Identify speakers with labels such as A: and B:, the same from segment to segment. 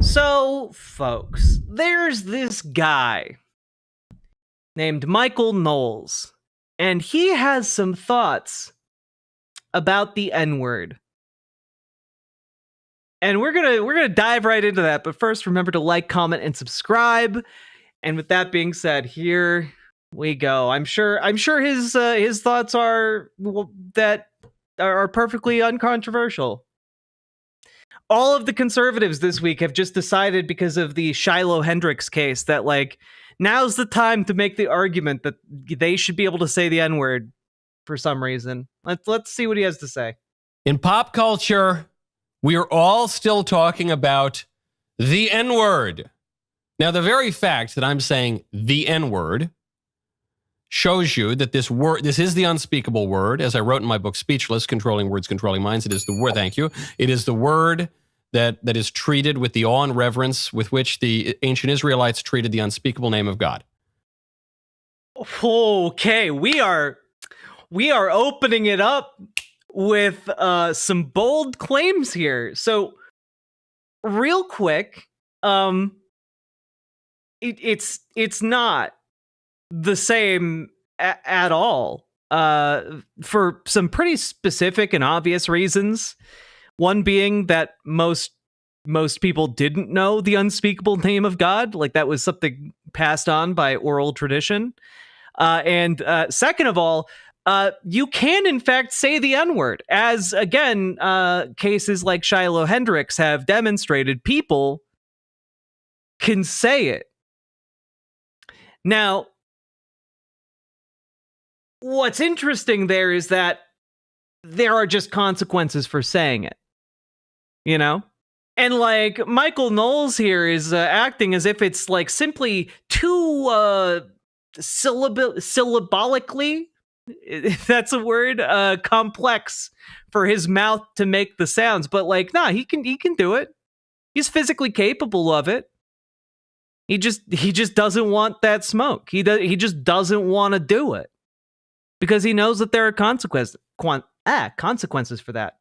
A: So, folks, there's this guy named Michael Knowles, and he has some thoughts about the N-word. And we're gonna dive right into that, but first remember to like, comment, and subscribe. And with that being said, here we go. I'm sure his thoughts are perfectly uncontroversial. All of the conservatives this week have just decided, because of the Shiloh Hendris case, that like now's the time to make the argument that they should be able to say the N-word for some reason. Let's see what he has to say.
B: In pop culture, we are all still talking about the N-word. Now, the very fact that I'm saying the N-word shows you that this is the unspeakable word. As I wrote in my book, Speechless, Controlling Words, Controlling Minds, it is the word, thank you. It is the word that is treated with the awe and reverence with which the ancient Israelites treated the unspeakable name of God.
A: Okay, we are opening it up with some bold claims here. So, real quick, it's not the same at all, for some pretty specific and obvious reasons. One being that most people didn't know the unspeakable name of God, like that was something passed on by oral tradition. And second of all, you can in fact say the N-word, as again, cases like Shiloh Hendris have demonstrated. People can say it. Now, what's interesting there is that there are just consequences for saying it, you know? And like Michael Knowles here is acting as if it's like simply too syllabolically, if that's a word, complex for his mouth to make the sounds. But like, nah, he can do it. He's physically capable of it. He just doesn't want that smoke. He just doesn't want to do it because he knows that there are consequences for that.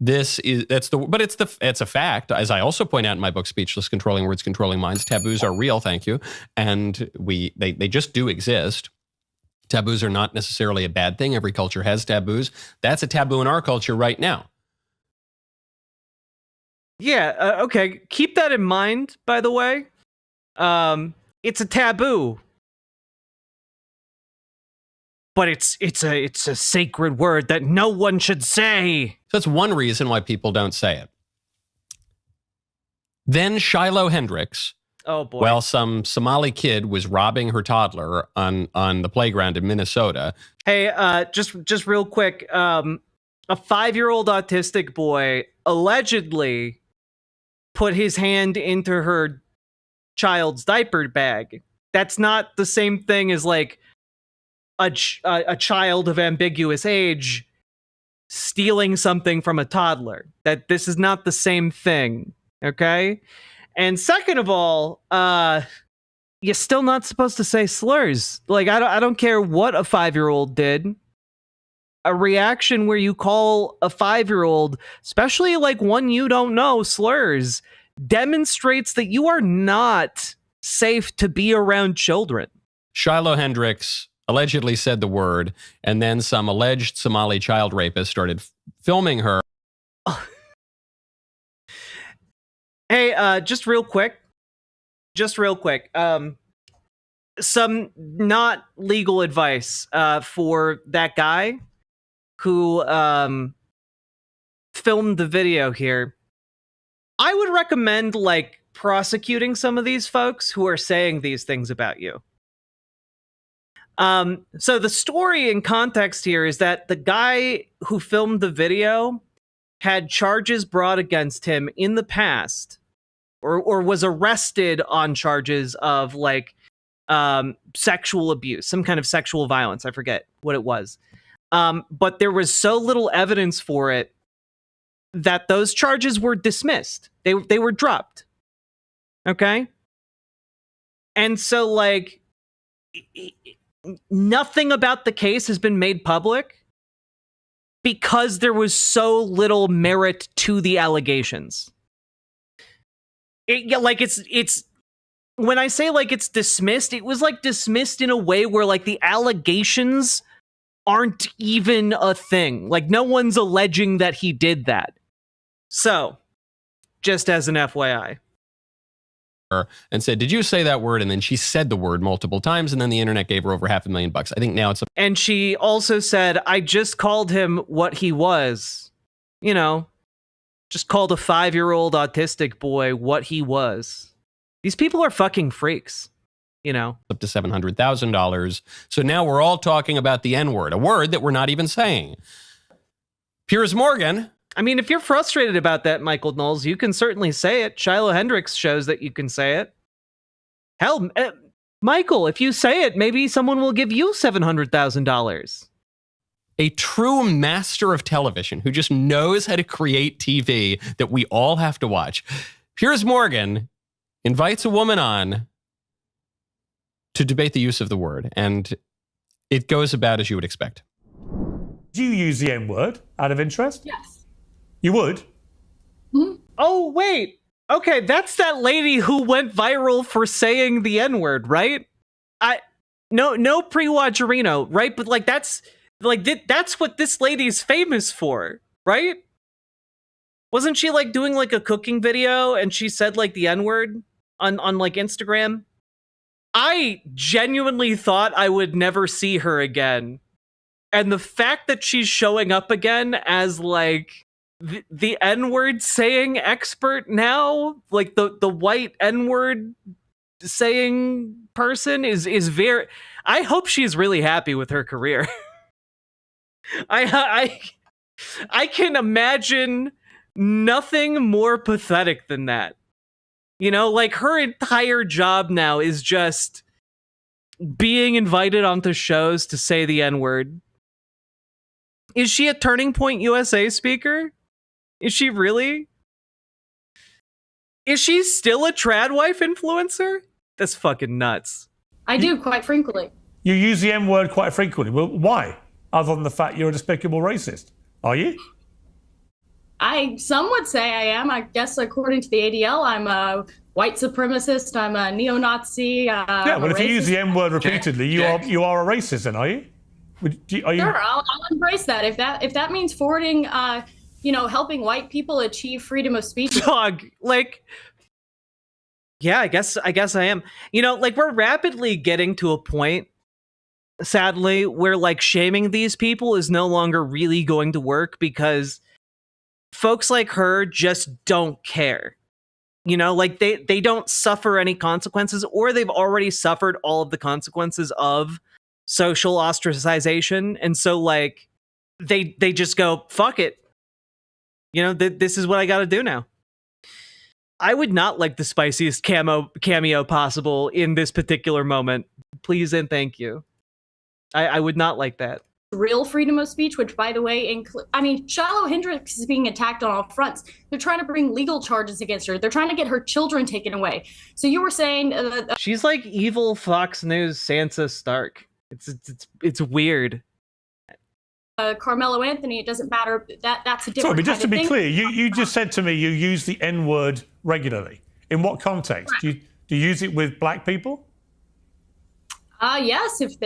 B: It's a fact. As I also point out in my book, Speechless, Controlling Words, Controlling Minds, taboos are real, thank you. And they just do exist. Taboos are not necessarily a bad thing. Every culture has taboos. That's a taboo in our culture right now.
A: Yeah, okay. Keep that in mind, by the way. It's a taboo. But it's a sacred word that no one should say.
B: So that's one reason why people don't say it. Then Shiloh Hendris,
A: oh boy,
B: while some Somali kid was robbing her toddler on the playground in Minnesota.
A: Hey, just real quick, a 5-year-old autistic boy allegedly put his hand into her child's diaper bag. That's not the same thing as like a child of ambiguous age stealing something from a toddler. That this is not the same thing, okay? And second of all, you're still not supposed to say slurs. Like I don't care what a 5-year-old did. A reaction where you call a 5-year-old, especially like one you don't know, slurs, demonstrates that you are not safe to be around children.
B: Shiloh Hendris allegedly said the word, and then some alleged Somali child rapist started filming her.
A: Hey, just real quick. Some not legal advice for that guy who filmed the video here. I would recommend like prosecuting some of these folks who are saying these things about you. So the story in context here is that the guy who filmed the video had charges brought against him in the past, or was arrested on charges of like sexual abuse, some kind of sexual violence. I forget what it was. But there was so little evidence for it that those charges were dismissed. They were dropped. Okay? And so like nothing about the case has been made public because there was so little merit to the allegations. Yeah, like it's when I say like it's dismissed, it was like dismissed in a way where like the allegations aren't even a thing. Like no one's alleging that he did that. So, just as an FYI.
B: And said, "Did you say that word?" And then she said the word multiple times, and then the internet gave her over $500,000. I think now it's
A: and she also said, "I just called him what he was." You know, just called a 5-year-old autistic boy what he was. These people are fucking freaks. You know,
B: up to $700,000. So now we're all talking about the N-word, a word that we're not even saying. Piers Morgan.
A: I mean, if you're frustrated about that, Michael Knowles, you can certainly say it. Shiloh Hendris shows that you can say it. Hell, Michael, if you say it, maybe someone will give you $700,000.
B: A true master of television who just knows how to create TV that we all have to watch. Piers Morgan invites a woman on to debate the use of the word, and it goes about as you would expect.
C: Do you use the N-word out of interest?
D: Yes.
C: You would?
D: Hmm?
A: Oh, wait. Okay, that's that lady who went viral for saying the N-word, right? No pre-Watcherino, right? But like that's what this lady's famous for, right? Wasn't she like doing like a cooking video and she said like the N-word on like Instagram? I genuinely thought I would never see her again. And the fact that she's showing up again as like the N-word saying expert now, like the white N-word saying person is very, I hope she's really happy with her career. I can imagine nothing more pathetic than that. You know, like her entire job now is just being invited onto shows to say the N-word. Is she a Turning Point USA speaker? Is she really? Is she still a trad wife influencer? That's fucking nuts.
D: I do, quite frankly.
C: You use the M-word quite frequently. Well, why? Other than the fact you're a despicable racist. Are you?
D: Some would say I am. I guess according to the ADL, I'm a white supremacist. I'm a neo-Nazi.
C: Yeah, well, if you use the M-word repeatedly, you are a racist then, are you? Are you?
D: Sure, I'll embrace that. If that means forwarding, helping white people achieve freedom of speech.
A: Dog, like, yeah, I guess I am. You know, like we're rapidly getting to a point, sadly, where like shaming these people is no longer really going to work because folks like her just don't care. You know, like they don't suffer any consequences, or they've already suffered all of the consequences of social ostracization, and so like they just go, fuck it. You know, this is what I gotta do now. I would not like the spiciest cameo possible in this particular moment. Please and thank you. I would not like that.
D: Real freedom of speech, which, by the way, Shiloh Hendris is being attacked on all fronts. They're trying to bring legal charges against her. They're trying to get her children taken away. So you were saying
A: she's like evil Fox News Sansa Stark. It's weird.
D: Carmelo Anthony, it doesn't matter. That's a different.
C: Sorry, but just to be
D: thing.
C: clear, you just said to me you use the N-word regularly. In what context? Do you use it with black people?
D: Yes, if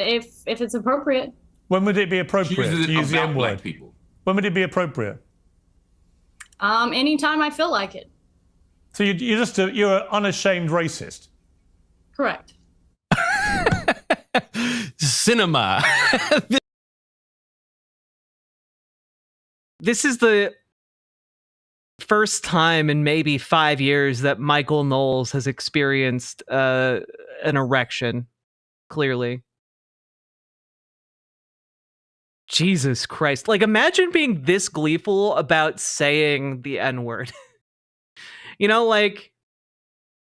D: it's appropriate.
C: When would it be appropriate to use the N-word?
E: People.
C: When would it be appropriate?
D: Anytime I feel like it.
C: So you're an unashamed racist.
D: Correct.
B: Cinema.
A: This is the first time in maybe 5 years that Michael Knowles has experienced an erection, clearly. Jesus Christ. Like, imagine being this gleeful about saying the N-word. You know, like,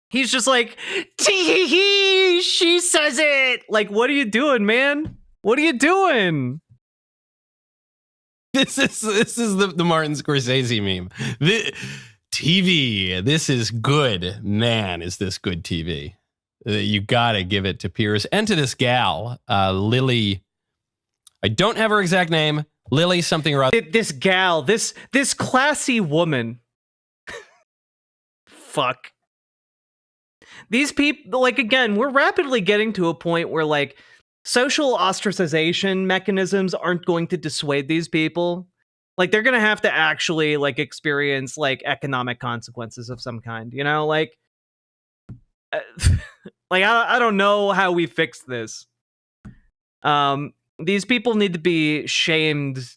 A: he's just like, tee-hee-hee, she says it! Like, what are you doing, man? What are you doing?
B: This is the Martin Scorsese meme. TV, this is good. Man, is this good TV. You gotta give it to Piers and to this gal, Lily. I don't have her exact name. Lily something or other.
A: This gal, this classy woman. Fuck. These people, like, again, we're rapidly getting to a point where, like, social ostracization mechanisms aren't going to dissuade these people. Like, they're going to have to actually, like, experience, like, economic consequences of some kind, you know? Like, like I don't know how we fix this. These people need to be shamed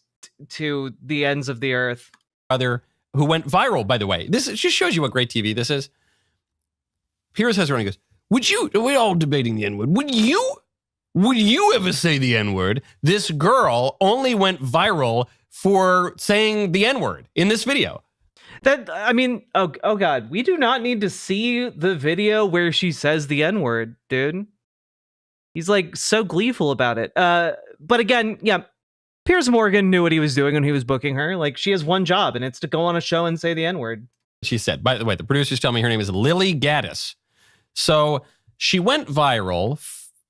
A: to the ends of the earth.
B: Brother who went viral, by the way. This just shows you what great TV this is. Piers has running goes, we're all debating the N-word. Would you ever say the N-word? This girl only went viral for saying the N-word in this video.
A: I mean, oh God, we do not need to see the video where she says the N-word, dude. He's like so gleeful about it. But again, yeah, Piers Morgan knew what he was doing when he was booking her. Like, she has one job, and it's to go on a show and say the N-word.
B: She said, by the way, the producers tell me her name is Lily Gatis. So she went viral,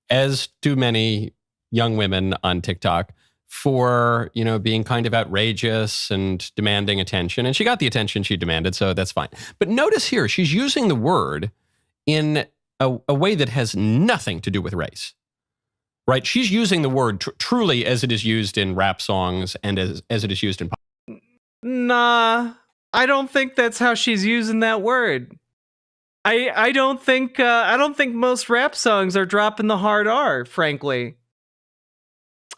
B: as do many young women on TikTok, for, you know, being kind of outrageous and demanding attention. And she got the attention she demanded, so that's fine. But notice here, she's using the word in a way that has nothing to do with race. Right? She's using the word truly as it is used in rap songs and as it is used in pop.
A: Nah, I don't think that's how she's using that word. I don't think most rap songs are dropping the hard R, frankly.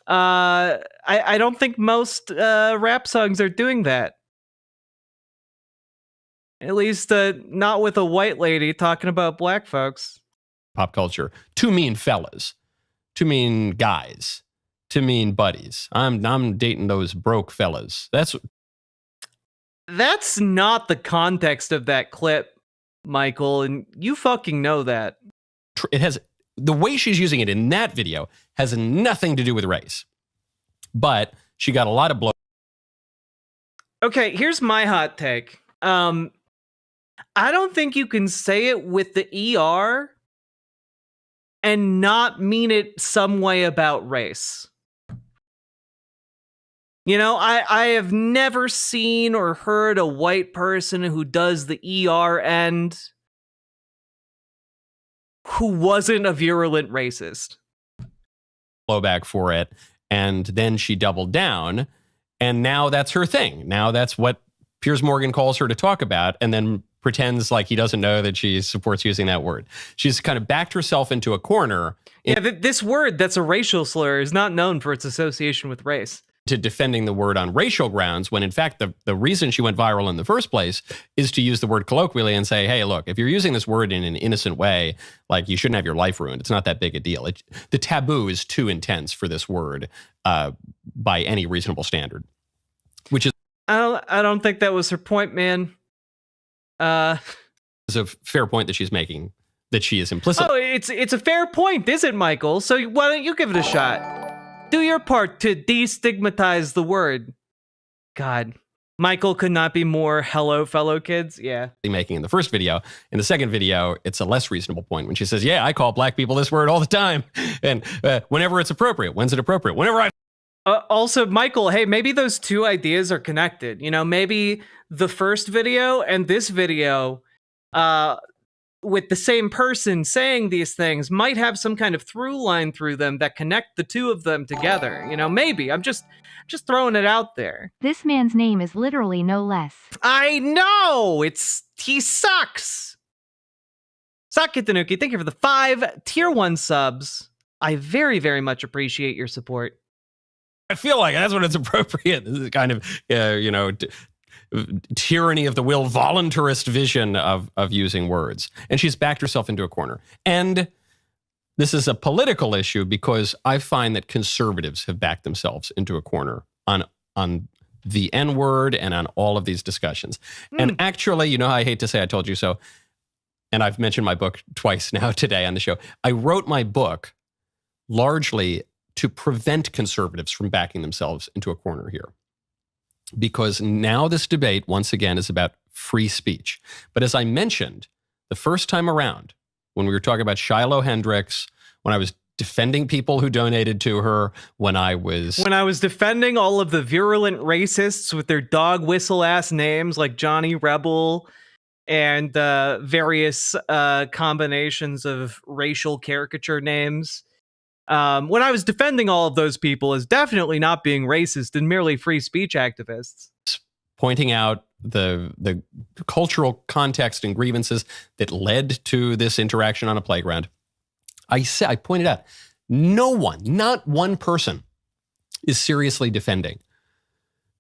A: I don't think most rap songs are doing that. At least not with a white lady talking about black folks.
B: Pop culture. Two mean fellas. Two mean guys. Two mean buddies. I'm dating those broke fellas. That's
A: not the context of that clip, Michael, and you fucking know that.
B: It has, the way she's using it in that video has nothing to do with race. But she got a lot of blow.
A: Okay, here's my hot take. I don't think you can say it with the ER and not mean it some way about race. You know, I have never seen or heard a white person who does the ER end who wasn't a virulent racist.
B: Blowback for it. And then she doubled down. And now that's her thing. Now that's what Piers Morgan calls her to talk about, and then pretends like he doesn't know that she supports using that word. She's kind of backed herself into a corner.
A: Yeah, this word that's a racial slur is not known for its association with race.
B: To defending the word on racial grounds, when in fact the reason she went viral in the first place is to use the word colloquially and say, hey, look, if you're using this word in an innocent way, like, you shouldn't have your life ruined. It's not that big a deal. The taboo is too intense for this word by any reasonable standard, which is...
A: I don't think that was her point, man.
B: It's a fair point that she's making, that she is implicit.
A: Oh, it's a fair point, is it, Michael? So why don't you give it a shot? Do your part to destigmatize the word. God, Michael could not be more hello, fellow kids. Yeah.
B: Making in the first video. In the second video, it's a less reasonable point when she says, yeah, I call black people this word all the time. And whenever it's appropriate. When's it appropriate? Whenever I...
A: Also, Michael, hey, maybe those two ideas are connected. You know, maybe the first video and this video, with the same person saying these things, might have some kind of through line through them that connect the two of them together. You know, maybe. I'm just throwing it out there.
E: This man's name is literally no less.
A: I know! He sucks! Sake Tanuki, thank you for the 5 tier 1 subs. I very, very much appreciate your support.
B: I feel like that's when it's appropriate. This is kind of, tyranny of the will, voluntarist vision of using words. And she's backed herself into a corner. And this is a political issue because I find that conservatives have backed themselves into a corner on the N-word and on all of these discussions. And actually, you know how I hate to say I told you so, and I've mentioned my book twice now today on the show. I wrote my book largely to prevent conservatives from backing themselves into a corner here. Because now this debate, once again, is about free speech. But as I mentioned, the first time around, when we were talking about Shiloh Hendris, when I was defending people who donated to her, when I was
A: defending all of the virulent racists with their dog whistle ass names like Johnny Rebel and various combinations of racial caricature names. When I was defending all of those people as definitely not being racist and merely free speech activists.
B: Pointing out the cultural context and grievances that led to this interaction on a playground. I pointed out, no one, not one person, is seriously defending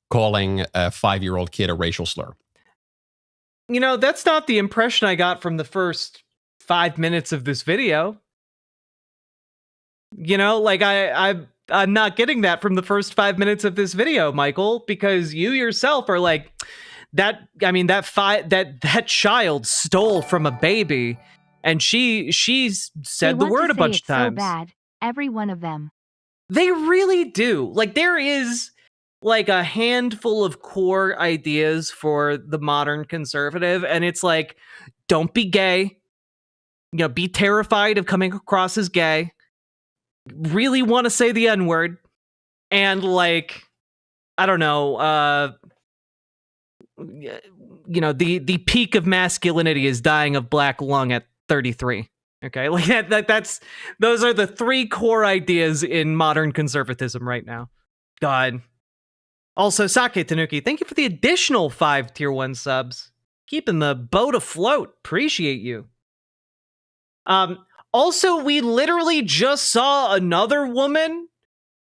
B: calling a 5-year-old kid a racial slur.
A: You know, that's not the impression I got from the first 5 minutes of this video. You know, like I'm not getting that from the first 5 minutes of this video, Michael, because you yourself are like, that child stole from a baby, and she's said the word a bunch of times.
E: So bad, every one of them.
A: They really do. Like, there is like a handful of core ideas for the modern conservative, and it's like, don't be gay, you know, be terrified of coming across as gay, really want to say the N-word, and like, I don't know, you know, the peak of masculinity is dying of black lung at 33. Okay, like those are the 3 core ideas in modern conservatism right now. God. Also, Sake Tanuki, thank you for the additional 5 tier 1 subs. Keeping the boat afloat. Appreciate you. Also, we literally just saw another woman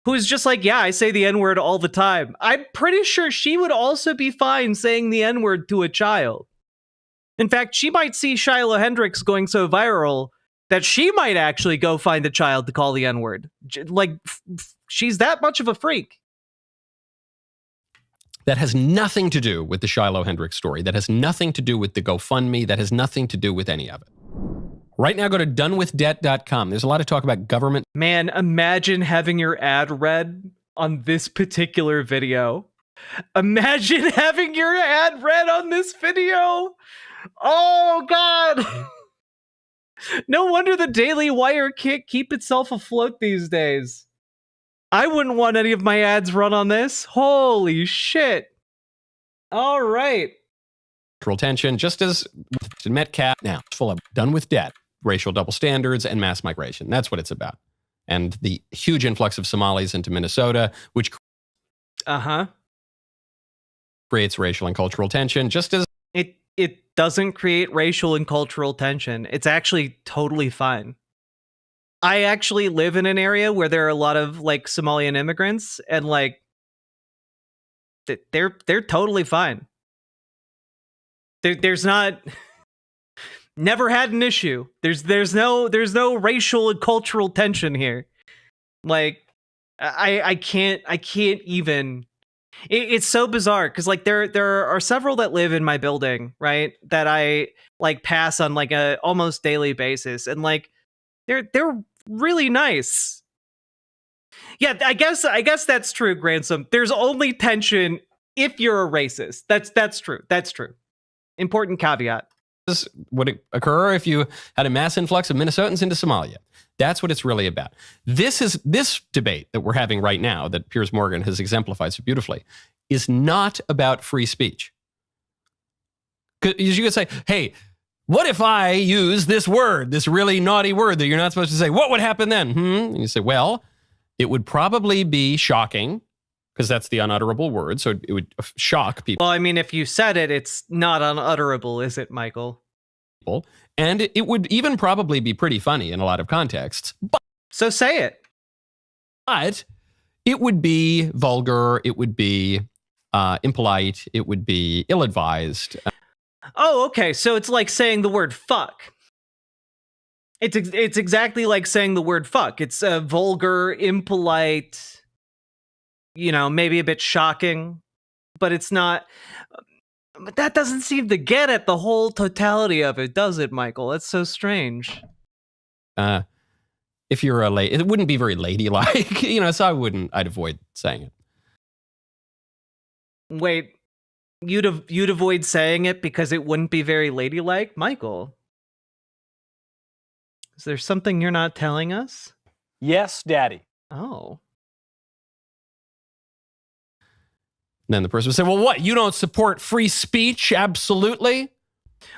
A: who's just like, yeah, I say the N-word all the time. I'm pretty sure she would also be fine saying the N-word to a child. In fact, she might see Shiloh Hendris going so viral that she might actually go find a child to call the N-word. Like, she's that much of a freak.
B: That has nothing to do with the Shiloh Hendris story. That has nothing to do with the GoFundMe. That has nothing to do with any of it. Right now, go to donewithdebt.com. There's a lot of talk about government.
A: Man, imagine having your ad read on this particular video. Imagine having your ad read on this video. Oh, God. No wonder the Daily Wire can't keep itself afloat these days. I wouldn't want any of my ads run on this. Holy shit. All right.
B: Cultural tension, just as Metcalf now, it's full of done with debt, racial double standards, and mass migration. That's what it's about. And the huge influx of Somalis into Minnesota, which creates racial and cultural tension, just as
A: it doesn't create racial and cultural tension. It's actually totally fine. I actually live in an area where there are a lot of like Somalian immigrants, and like they're totally fine. There's not never had an issue. There's no racial and cultural tension here. Like I can't even. It's so bizarre because like there are several that live in my building, right, that I like pass on like a almost daily basis, and like they're really nice. Yeah, I guess that's true, Gransom. There's only tension if you're a racist. That's true. That's true. Important caveat.
B: This would occur if you had a mass influx of Minnesotans into Somalia. That's what it's really about. This debate that we're having right now, that Piers Morgan has exemplified so beautifully, is not about free speech. Because you could say, hey, what if I use this word, this really naughty word that you're not supposed to say? What would happen then? And you say, well, it would probably be shocking, because that's the unutterable word, so it would shock people.
A: Well, I mean, if you said it, it's not unutterable, is it, Michael?
B: And it would even probably be pretty funny in a lot of contexts.
A: So say it.
B: But it would be vulgar, it would be impolite, it would be ill-advised.
A: Oh, okay. So it's like saying the word fuck. It's exactly like saying the word fuck. It's vulgar, impolite, you know, maybe a bit shocking, but it's not. But that doesn't seem to get at the whole totality of it, does it, Michael? That's so strange.
B: If you're a it wouldn't be very ladylike, you know, so I'd avoid saying it.
A: Wait, you'd avoid saying it because it wouldn't be very ladylike? Michael, is there something you're not telling us?
F: Yes, Daddy.
A: Oh.
B: And then the person would say, well, what? You don't support free speech? Absolutely.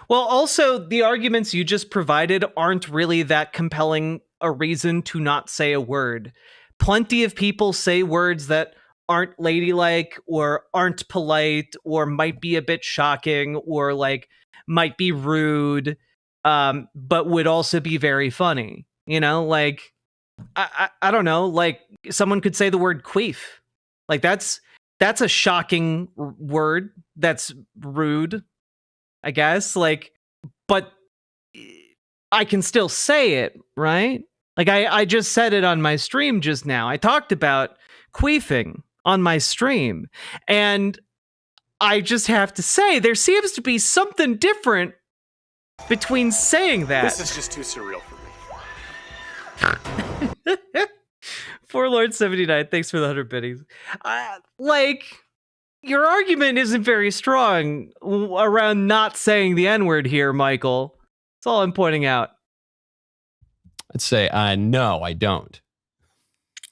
A: Well, also, the arguments you just provided aren't really that compelling a reason to not say a word. Plenty of people say words that aren't ladylike or aren't polite or might be a bit shocking or like might be rude, but would also be very funny. You know, like, I don't know, like someone could say the word queef. Like that's a shocking word. That's rude, I guess. Like, but I can still say it, right? Like I just said it on my stream just now. I talked about queefing on my stream. And I just have to say, there seems to be something different between saying that.
F: This is just too surreal for me.
A: Forlord79, thanks for the 100 biddies. Like, your argument isn't very strong around not saying the N-word here, Michael. That's all I'm pointing out.
B: I'd say, no, I don't.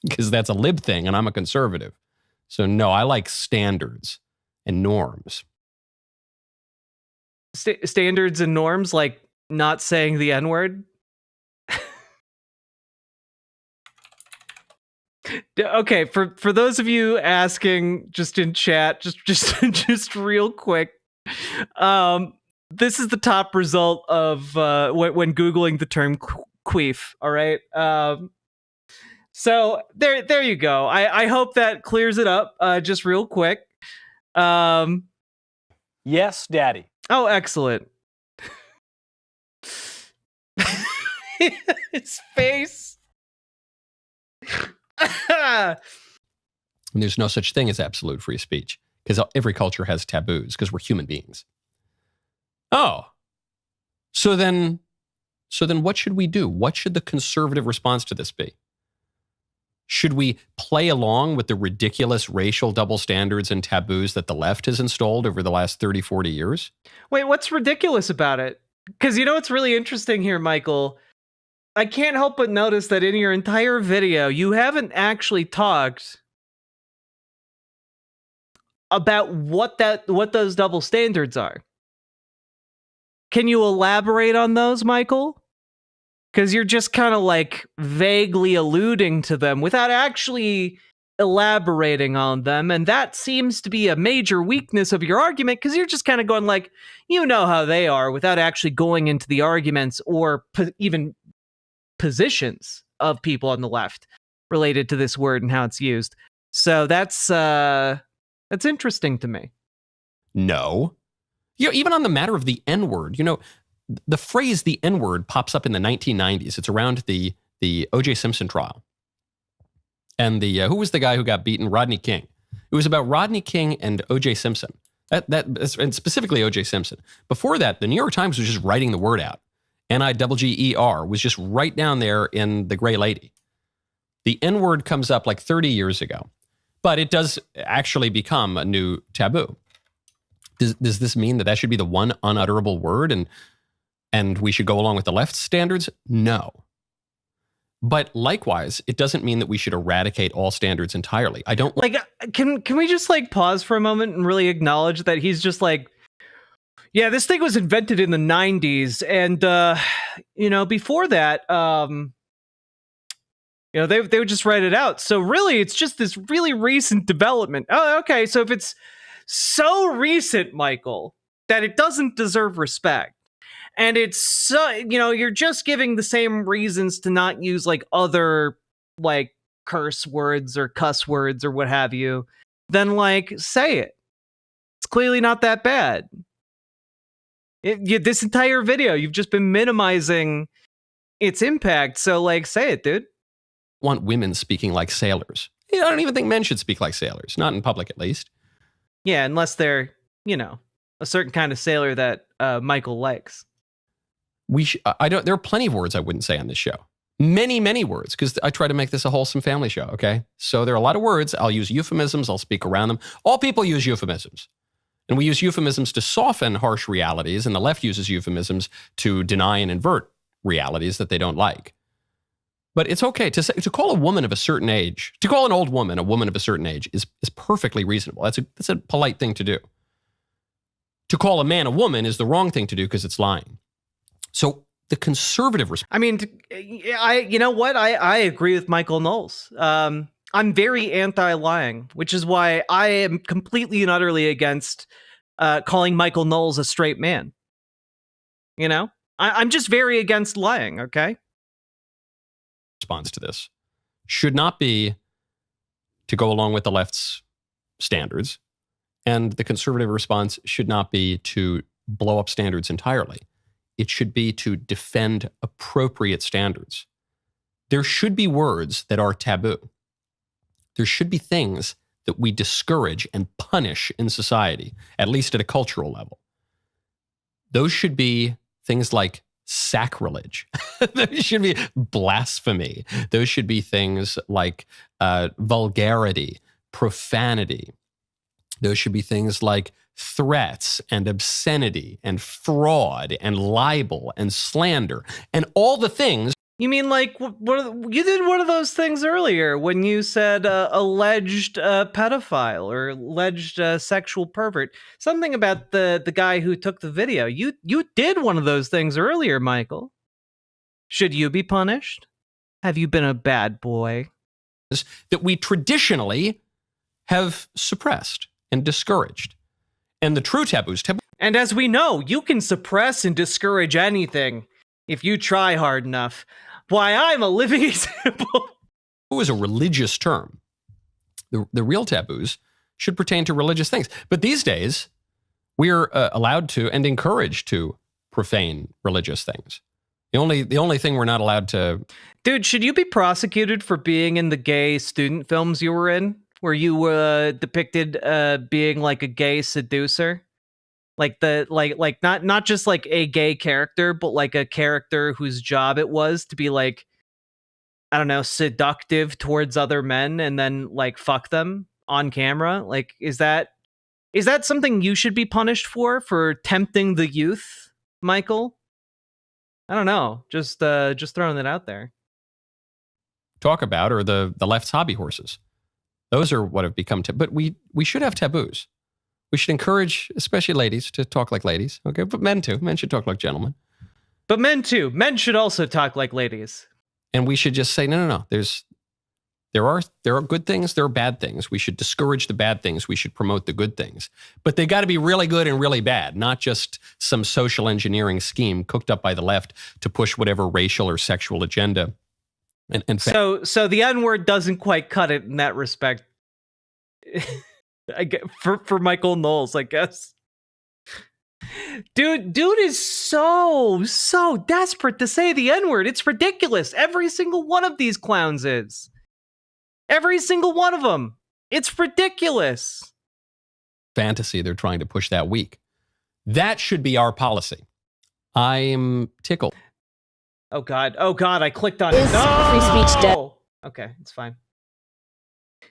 B: Because that's a lib thing, and I'm a conservative. So no, I like standards and norms.
A: Standards and norms, like not saying the N-word? Okay, for those of you asking just in chat, just real quick, this is the top result of when Googling the term queef, all right? So there you go. I hope that clears it up just real quick.
F: Yes, Daddy.
A: Oh, excellent. His face.
B: And there's no such thing as absolute free speech because every culture has taboos because we're human beings. Oh, so then what should we do? What should the conservative response to this be? Should we play along with the ridiculous racial double standards and taboos that the left has installed over the last 30, 40 years?
A: Wait, what's ridiculous about it? Because you know what's really interesting here, Michael? I can't help but notice that in your entire video, you haven't actually talked about what those double standards are. Can you elaborate on those, Michael? Because you're just kind of like vaguely alluding to them without actually elaborating on them. And that seems to be a major weakness of your argument because you're just kind of going like, you know how they are without actually going into the arguments or even positions of people on the left related to this word and how it's used. So that's interesting to me.
B: No. You know, even on the matter of the N-word, you know, the phrase the N-word pops up in the 1990s. It's around the O.J. Simpson trial. And who was the guy who got beaten? Rodney King. It was about Rodney King and O.J. Simpson. And specifically O.J. Simpson. Before that, the New York Times was just writing the word out. N-I-G-G-E-R was just right down there in The Gray Lady. The N-word comes up like 30 years ago. But it does actually become a new taboo. Does this mean that should be the one unutterable word and we should go along with the left's standards? No. But likewise, it doesn't mean that we should eradicate all standards entirely. I don't
A: like. Can we just like pause for a moment and really acknowledge that he's just like, yeah, this thing was invented in the 90s, and before that, they would just write it out. So really, it's just this really recent development. Oh, okay. So if it's so recent, Michael, that it doesn't deserve respect. And it's so, you're just giving the same reasons to not use like other like curse words or cuss words or what have you, then like say it. It's clearly not that bad. This entire video, you've just been minimizing its impact. So like, say it, dude.
B: Want women speaking like sailors. I don't even think men should speak like sailors, not in public at least.
A: Yeah, unless they're, a certain kind of sailor that Michael likes.
B: There are plenty of words I wouldn't say on this show. Many, many words, because I try to make this a wholesome family show, okay? So there are a lot of words. I'll use euphemisms. I'll speak around them. All people use euphemisms. And we use euphemisms to soften harsh realities, and the left uses euphemisms to deny and invert realities that they don't like. But it's okay to call a woman of a certain age, to call an old woman a woman of a certain age is perfectly reasonable. That's a polite thing to do. To call a man a woman is the wrong thing to do because it's lying. So the conservative response.
A: I mean, you know what? I agree with Michael Knowles. I'm very anti-lying, which is why I am completely and utterly against calling Michael Knowles a straight man. You know, I'm just very against lying. Okay.
B: Response to this should not be to go along with the left's standards, and the conservative response should not be to blow up standards entirely. It should be to defend appropriate standards. There should be words that are taboo. There should be things that we discourage and punish in society, at least at a cultural level. Those should be things like sacrilege. Those should be blasphemy. Those should be things like vulgarity, profanity. Those should be things like threats and obscenity and fraud and libel and slander and all the things.
A: You mean like you did one of those things earlier when you said alleged pedophile or alleged sexual pervert? Something about the guy who took the video. You did one of those things earlier, Michael. Should you be punished? Have you been a bad boy?
B: That we traditionally have suppressed and discouraged. And the true taboos.
A: And as we know, you can suppress and discourage anything if you try hard enough. Why, I'm a living example.
B: It was a religious term. The real taboos should pertain to religious things. But these days, we're allowed to and encouraged to profane religious things. The only thing we're not allowed to...
A: Dude, should you be prosecuted for being in the gay student films you were in? Where you were depicted being like a gay seducer? Like not just like a gay character, but like a character whose job it was to be like, I don't know, seductive towards other men and then like fuck them on camera. Like, is that something you should be punished for tempting the youth, Michael? I don't know. Just throwing it out there.
B: Talk about or the left's hobby horses. Those are what have become. But we should have taboos. We should encourage, especially ladies, to talk like ladies. Okay, but men too. Men should talk like gentlemen.
A: But men too. Men should also talk like ladies.
B: And we should just say, no. There are good things. There are bad things. We should discourage the bad things. We should promote the good things. But they got to be really good and really bad, not just some social engineering scheme cooked up by the left to push whatever racial or sexual agenda.
A: So the N-word doesn't quite cut it in that respect. I get for Michael Knowles, I guess. Dude is so desperate to say the N-word. It's ridiculous. Every single one of these clowns is. Every single one of them. It's ridiculous.
B: Fantasy they're trying to push that week. That should be our policy. I'm tickled.
A: Oh God, I clicked on it. No!
G: Free speech dead?
A: Okay, it's fine.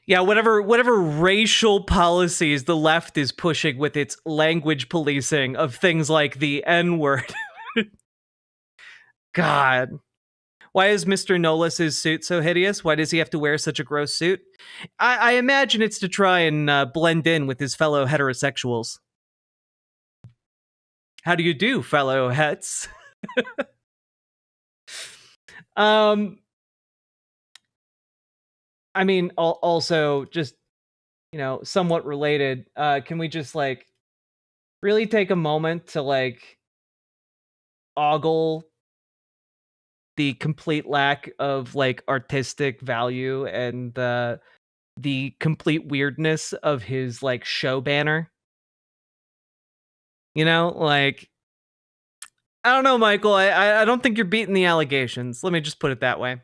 A: Yeah, whatever racial policies the left is pushing with its language policing of things like the N-word. God. Why is Mr. Knowles' suit so hideous? Why does he have to wear such a gross suit? I imagine it's to try and blend in with his fellow heterosexuals. How do you do, fellow hets? I mean, also just, somewhat related, can we just like really take a moment to like ogle the complete lack of like artistic value and the complete weirdness of his like show banner? Like, I don't know, Michael. I don't think you're beating the allegations. Let me just put it that way.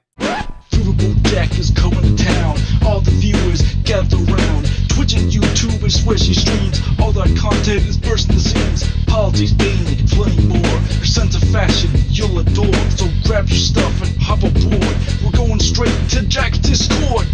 H: Riverboat Jack is coming to town. All the viewers gather around. Twitch and YouTube and swishy streams. All that content is bursting the seams. Politics, Bane, and plenty more. Your sense of fashion you'll adore. So grab your stuff and hop aboard. We're going straight to Jack's Discord.